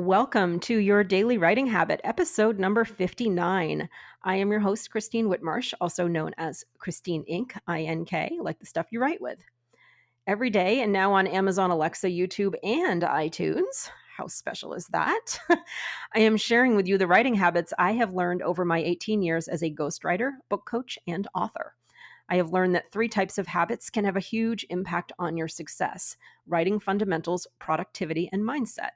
Welcome to your daily writing habit, episode number 59. I am your host, Christine Whitmarsh, also known as Christine Inc., INK, like the stuff you write with. Every day, and now on Amazon Alexa, YouTube, and iTunes. How special is that? I am sharing with you the writing habits I have learned over my 18 years as a ghostwriter, book coach, and author. I have learned that three types of habits can have a huge impact on your success: writing fundamentals, productivity, and mindset.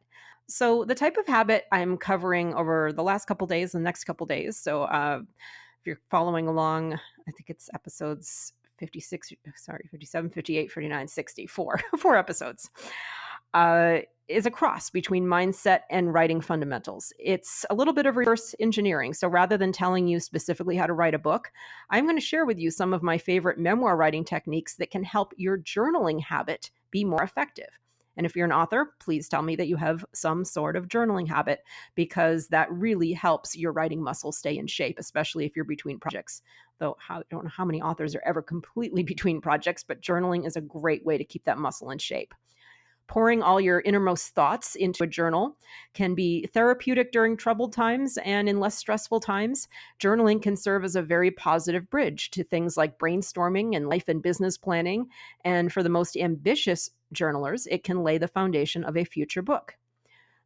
So, the type of habit I'm covering over the last couple days, the next couple days. If you're following along, I think it's episodes 56, sorry, 57, 58, 59, 64, four episodes, uh, is a cross between mindset and writing fundamentals. It's a little bit of reverse engineering. So rather than telling you specifically how to write a book, I'm going to share with you some of my favorite memoir writing techniques that can help your journaling habit be more effective. And if you're an author, please tell me that you have some sort of journaling habit, because that really helps your writing muscle stay in shape, especially if you're between projects. Though I don't know how many authors are ever completely between projects, but journaling is a great way to keep that muscle in shape. Pouring all your innermost thoughts into a journal can be therapeutic during troubled times, and in less stressful times, journaling can serve as a very positive bridge to things like brainstorming and life and business planning. And for the most ambitious journalers, it can lay the foundation of a future book.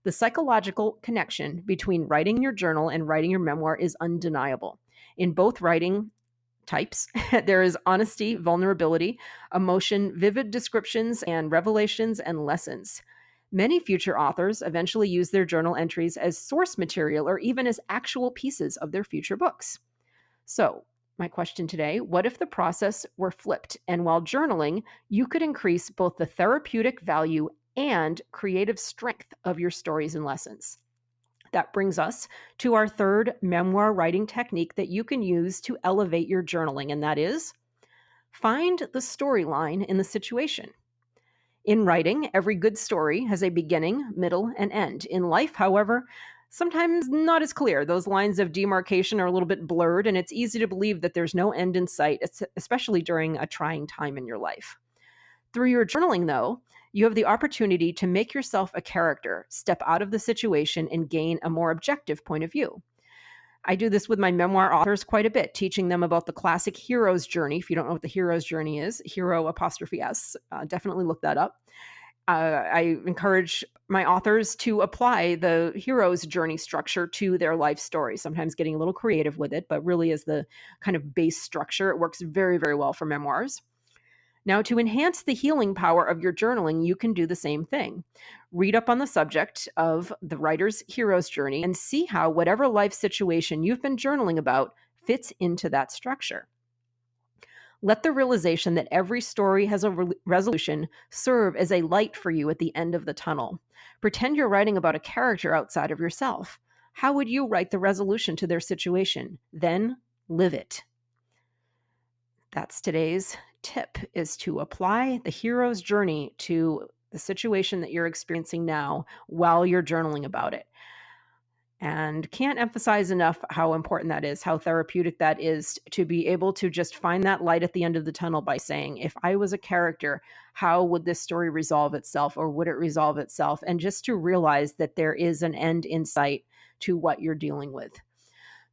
The psychological connection between writing your journal and writing your memoir is undeniable. In both writing types, there is honesty, vulnerability, emotion, vivid descriptions, and revelations and lessons. Many future authors eventually use their journal entries as source material or even as actual pieces of their future books. So, my question today: what if the process were flipped, and while journaling, you could increase both the therapeutic value and creative strength of your stories and lessons? That brings us to our third memoir writing technique that you can use to elevate your journaling, and that is find the storyline in the situation. In writing, every good story has a beginning, middle, and end. In life, however, sometimes not as clear. Those lines of demarcation are a little bit blurred, and it's easy to believe that there's no end in sight, especially during a trying time in your life. Through your journaling, though, you have the opportunity to make yourself a character, step out of the situation, and gain a more objective point of view. I do this with my memoir authors quite a bit, teaching them about the classic hero's journey. If you don't know what the hero's journey is, hero apostrophe S, definitely look that up. I encourage my authors to apply the hero's journey structure to their life story, sometimes getting a little creative with it, but really as the kind of base structure. It works very, very well for memoirs. Now, to enhance the healing power of your journaling, you can do the same thing. Read up on the subject of the writer's hero's journey and see how whatever life situation you've been journaling about fits into that structure. Let the realization that every story has a resolution serve as a light for you at the end of the tunnel. Pretend you're writing about a character outside of yourself. How would you write the resolution to their situation? Then live it. That's today's tip, is to apply the hero's journey to the situation that you're experiencing now while you're journaling about it. And can't emphasize enough how important that is, how therapeutic that is, to be able to just find that light at the end of the tunnel by saying, if I was a character, how would this story resolve itself, or would it resolve itself? And just to realize that there is an end in sight to what you're dealing with.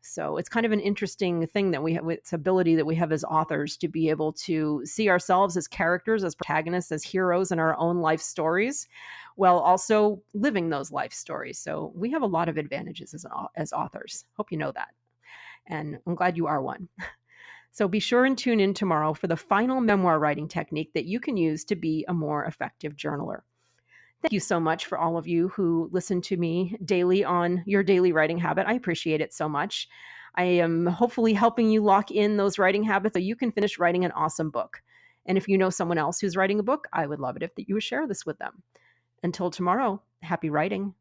So it's kind of an interesting thing that we have, this ability that we have as authors to be able to see ourselves as characters, as protagonists, as heroes in our own life stories, while also living those life stories. So we have a lot of advantages as authors. Hope you know that. And I'm glad you are one. So be sure and tune in tomorrow for the final memoir writing technique that you can use to be a more effective journaler. Thank you so much for all of you who listen to me daily on your daily writing habit. I appreciate it so much. I am hopefully helping you lock in those writing habits so you can finish writing an awesome book. And if you know someone else who's writing a book, I would love it if you would share this with them. Until tomorrow, happy writing.